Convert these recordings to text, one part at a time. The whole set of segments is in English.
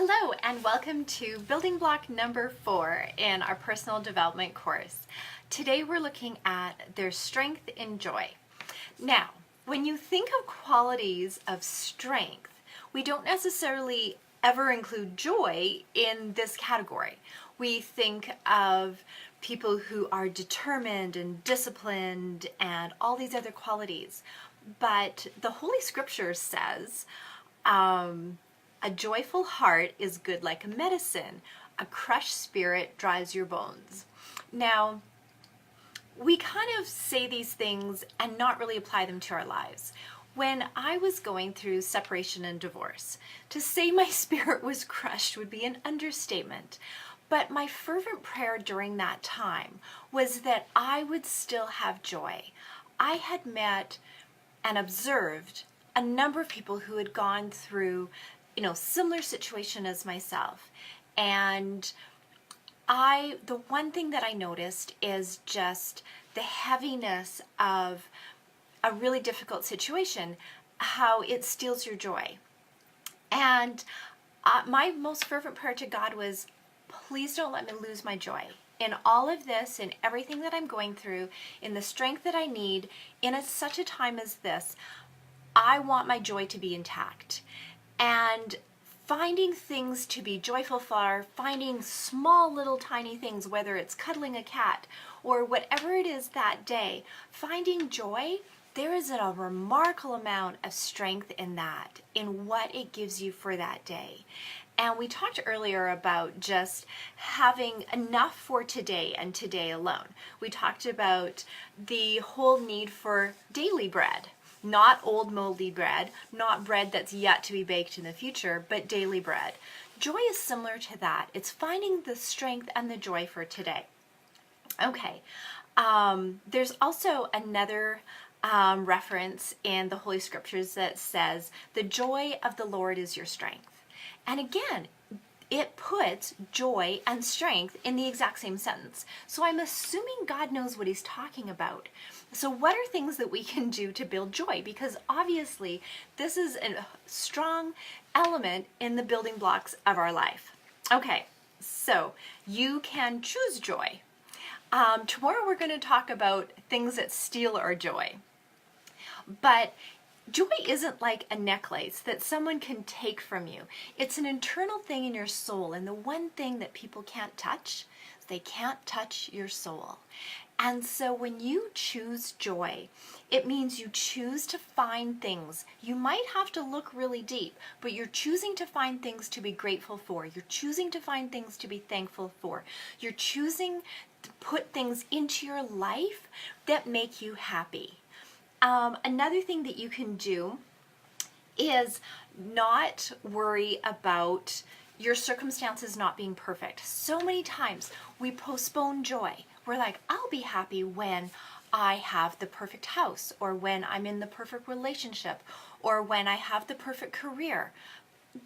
Hello and welcome to building block number 4 in our personal development course. Today we're looking at their strength in joy. Now, when you think of qualities of strength, we don't necessarily ever include joy in this category. We think of people who are determined and disciplined and all these other qualities. But the Holy Scripture says, a joyful heart is good like a medicine. A crushed spirit dries your bones. Now, we kind of say these things and not really apply them to our lives. When I was going through separation and divorce, to say my spirit was crushed would be an understatement. But my fervent prayer during that time was that I would still have joy. I had met and observed a number of people who had gone through similar situation as myself. And the one thing that I noticed is just the heaviness of a really difficult situation, how it steals your joy. And my most fervent prayer to God was, please don't let me lose my joy. In all of this, in everything that I'm going through, in the strength that I need, in such a time as this, I want my joy to be intact. And finding things to be joyful for, finding small little tiny things, whether it's cuddling a cat or whatever it is that day, finding joy, there is a remarkable amount of strength in that, in what it gives you for that day. And we talked earlier about just having enough for today and today alone. We talked about the whole need for daily bread. Not old moldy bread, not bread that's yet to be baked in the future, but daily bread. Joy is similar to that. It's finding the strength and the joy for today. Okay, there's also another reference in the Holy Scriptures that says, the joy of the Lord is your strength. And again, it puts joy and strength in the exact same sentence. So I'm assuming God knows what he's talking about. So what are things that we can do to build joy? Because obviously this is a strong element in the building blocks of our life. Okay, so you can choose joy. Tomorrow we're going to talk about things that steal our joy. But joy isn't like a necklace that someone can take from you. It's an internal thing in your soul, and the one thing that people can't touch is they can't touch your soul. And so when you choose joy, it means you choose to find things. You might have to look really deep, but you're choosing to find things to be grateful for. You're choosing to find things to be thankful for. You're choosing to put things into your life that make you happy. Another thing that you can do is not worry about your circumstances not being perfect. So many times we postpone joy. We're like, I'll be happy when I have the perfect house, or when I'm in the perfect relationship, or when I have the perfect career.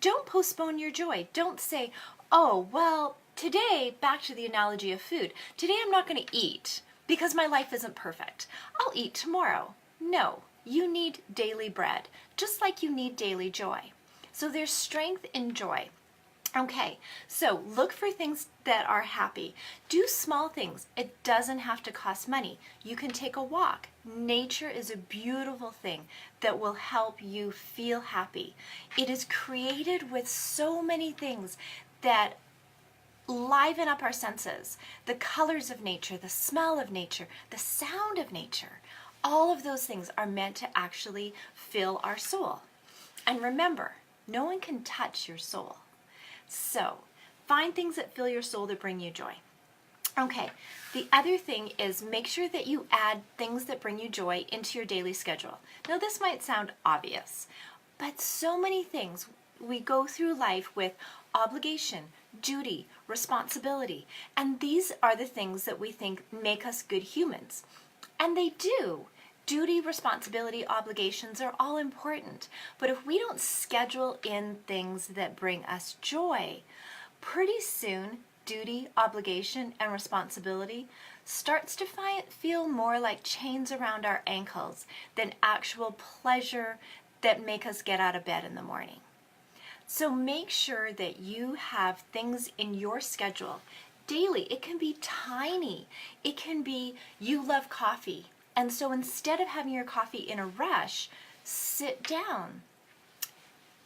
Don't postpone your joy. Don't say, oh, well, today, back to the analogy of food, today I'm not going to eat because my life isn't perfect. I'll eat tomorrow. No, you need daily bread, just like you need daily joy. So there's strength in joy. Okay, so look for things that are happy. Do small things. It doesn't have to cost money. You can take a walk. Nature is a beautiful thing that will help you feel happy. It is created with so many things that liven up our senses. The colors of nature, the smell of nature, the sound of nature. All of those things are meant to actually fill our soul. And remember, no one can touch your soul. So, find things that fill your soul that bring you joy. Okay, the other thing is make sure that you add things that bring you joy into your daily schedule. Now, this might sound obvious, but so many things, we go through life with obligation, duty, responsibility, and these are the things that we think make us good humans. And they do. Duty, responsibility, obligations are all important. But if we don't schedule in things that bring us joy, pretty soon duty, obligation, and responsibility starts to feel more like chains around our ankles than actual pleasure that make us get out of bed in the morning. So make sure that you have things in your schedule daily. It can be tiny. It can be you love coffee. And so instead of having your coffee in a rush, sit down.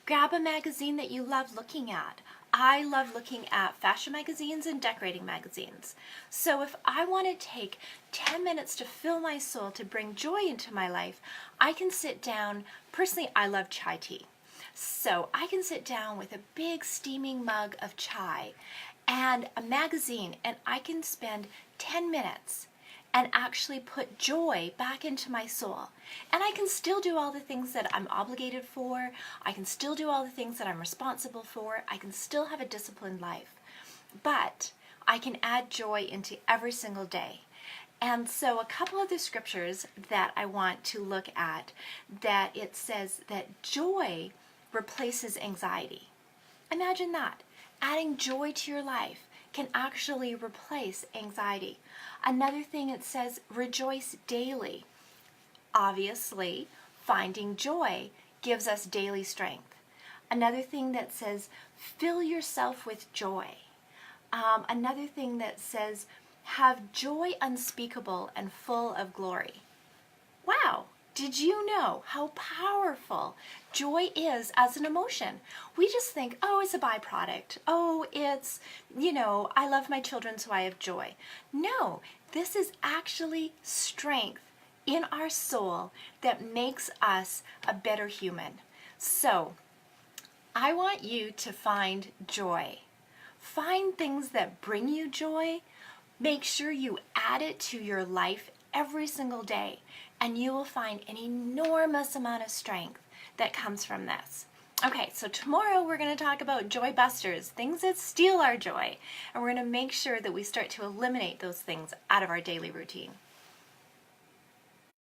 Grab a magazine that you love looking at. I love looking at fashion magazines and decorating magazines. So if I want to take 10 minutes to fill my soul, to bring joy into my life, I can sit down. Personally, I love chai tea. So I can sit down with a big steaming mug of chai and a magazine, and I can spend 10 minutes and actually put joy back into my soul. And I can still do all the things that I'm obligated for. I can still do all the things that I'm responsible for. I can still have a disciplined life. But I can add joy into every single day. And so a couple of the scriptures that I want to look at, that it says that joy replaces anxiety. Imagine that. Adding joy to your life can actually replace anxiety. Another thing, it says rejoice daily. Obviously, finding joy gives us daily strength. Another thing that says fill yourself with joy. Another thing that says have joy unspeakable and full of glory. Wow! Did you know how powerful joy is as an emotion? We just think, oh, it's a byproduct. Oh, it's, I love my children, so I have joy. No, this is actually strength in our soul that makes us a better human. So, I want you to find joy. Find things that bring you joy. Make sure you add it to your life every single day, and you will find an enormous amount of strength that comes from this. Okay, so tomorrow we're going to talk about joy busters, things that steal our joy, and we're going to make sure that we start to eliminate those things out of our daily routine.